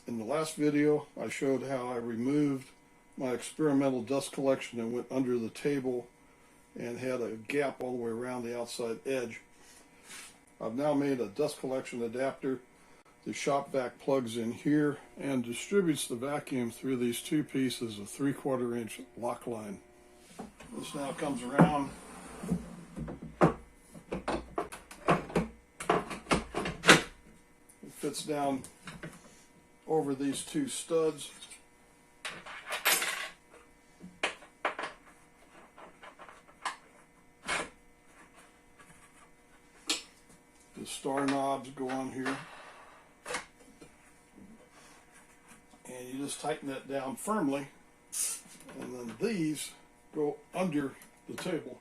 In the last video, I showed how I removed my experimental dust collection and went under the table and had a gap all the way around the outside edge. I've now made a dust collection adapter. The shop vac plugs in here and distributes the vacuum through these two pieces of 3/4 inch lock line. This now comes around. It fits down over these two studs. The star knobs go on here. And you just tighten that down firmly. And then these go under the table.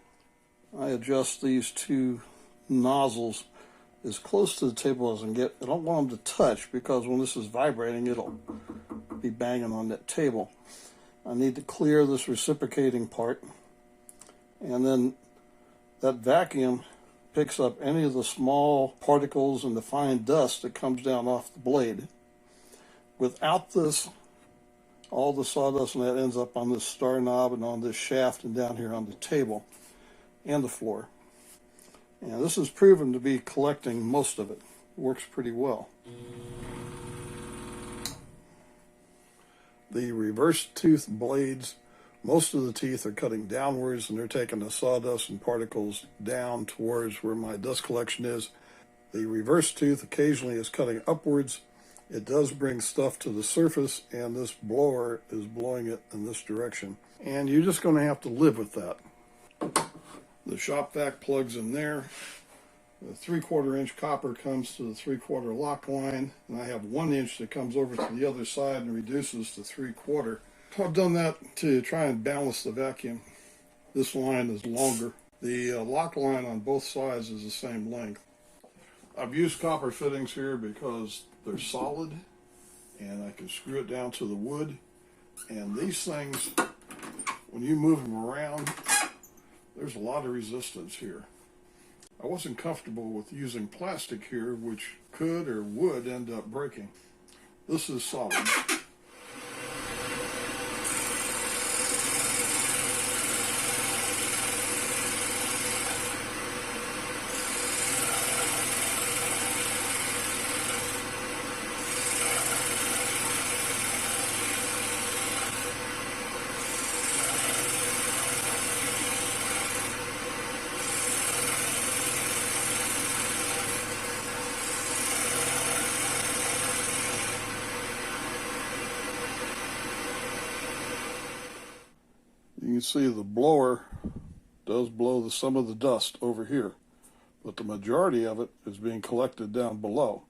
I adjust these two nozzles as close to the table as I can get. I don't want them to touch because when this is vibrating, it'll be banging on that table. I need to clear this reciprocating part, and then that vacuum picks up any of the small particles and the fine dust that comes down off the blade. Without this, all the sawdust and that ends up on this star knob and on this shaft and down here on the table and the floor. And this is proven to be collecting most of it. Works pretty well. The reverse tooth blades, most of the teeth are cutting downwards and they're taking the sawdust and particles down towards where my dust collection is. The reverse tooth occasionally is cutting upwards. It does bring stuff to the surface, and this blower is blowing it in this direction. And you're just going to have to live with that. The shop vac plugs in there. The 3/4 inch copper comes to the 3/4 lock line, and I have 1 inch that comes over to the other side and reduces to 3/4. I've done that to try and balance the vacuum. This line is longer. The lock line on both sides is the same length. I've used copper fittings here because they're solid and I can screw it down to the wood. And these things, when you move them around, there's a lot of resistance here. I wasn't comfortable with using plastic here, which could or would end up breaking. This is solid. You can see the blower does blow some of the dust over here, but the majority of it is being collected down below.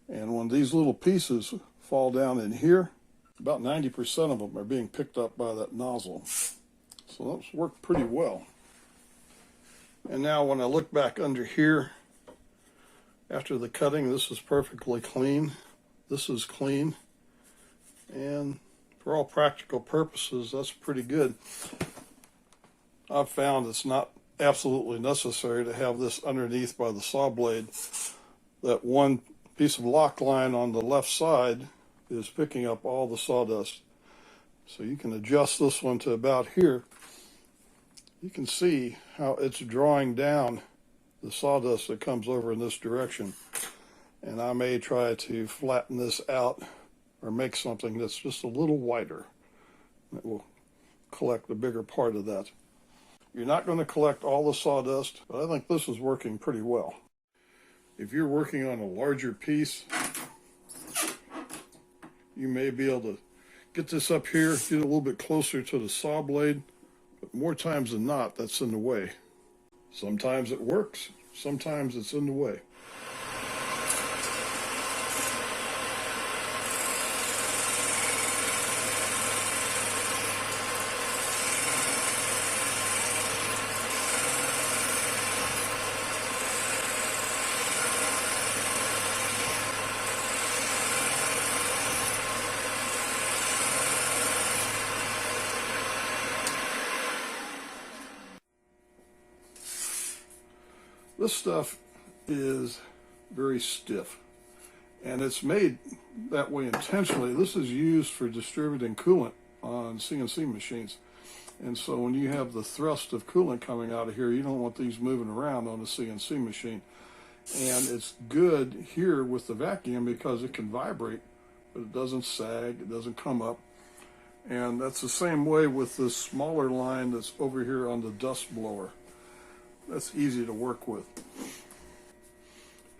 And when these little pieces fall down in here, about 90% of them are being picked up by that nozzle. So that's worked pretty well. And now when I look back under here, after the cutting, this is perfectly clean. This is clean. And for all practical purposes, that's pretty good. I've found it's not absolutely necessary to have this underneath by the saw blade. That one piece of lock line on the left side is picking up all the sawdust. So you can adjust this one to about here. You can see how it's drawing down the sawdust that comes over in this direction. And I may try to flatten this out or make something that's just a little wider that will collect the bigger part of that. You're not going to collect all the sawdust, but I think this is working pretty well. If you're working on a larger piece, you may be able to get this up here, get a little bit closer to the saw blade, but more times than not, that's in the way. Sometimes it works, sometimes it's in the way. This stuff is very stiff, And it's made that way intentionally. This is used for distributing coolant on CNC machines. And so when you have the thrust of coolant coming out of here, you don't want these moving around on a CNC machine. And it's good here with the vacuum because it can vibrate, but it doesn't sag, it doesn't come up. And that's the same way with this smaller line that's over here on the dust blower. That's easy to work with.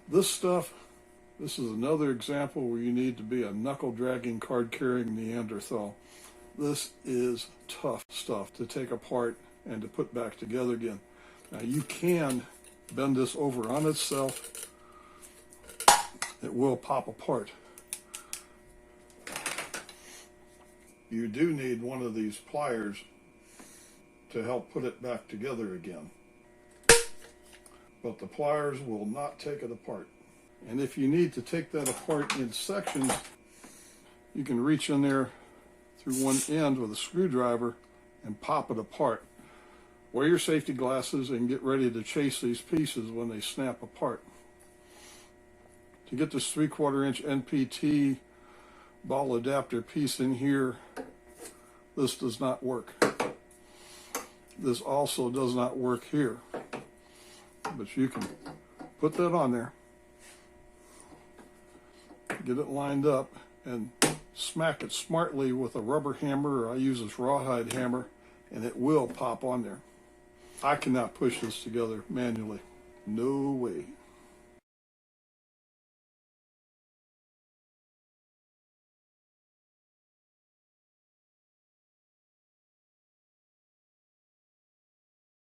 This stuff, this is another example where you need to be a knuckle-dragging, card-carrying Neanderthal. This is tough stuff to take apart and to put back together again. Now you can bend this over on itself. It will pop apart. You do need one of these pliers to help put it back together again. But the pliers will not take it apart. And if you need to take that apart in sections, you can reach in there through one end with a screwdriver and pop it apart. Wear your safety glasses and get ready to chase these pieces when they snap apart. To get this 3/4 inch NPT ball adapter piece in here, this does not work. This also does not work here. But you can put that on there, get it lined up, and smack it smartly with a rubber hammer, or I use this rawhide hammer, and it will pop on there. I cannot push this together manually. No way.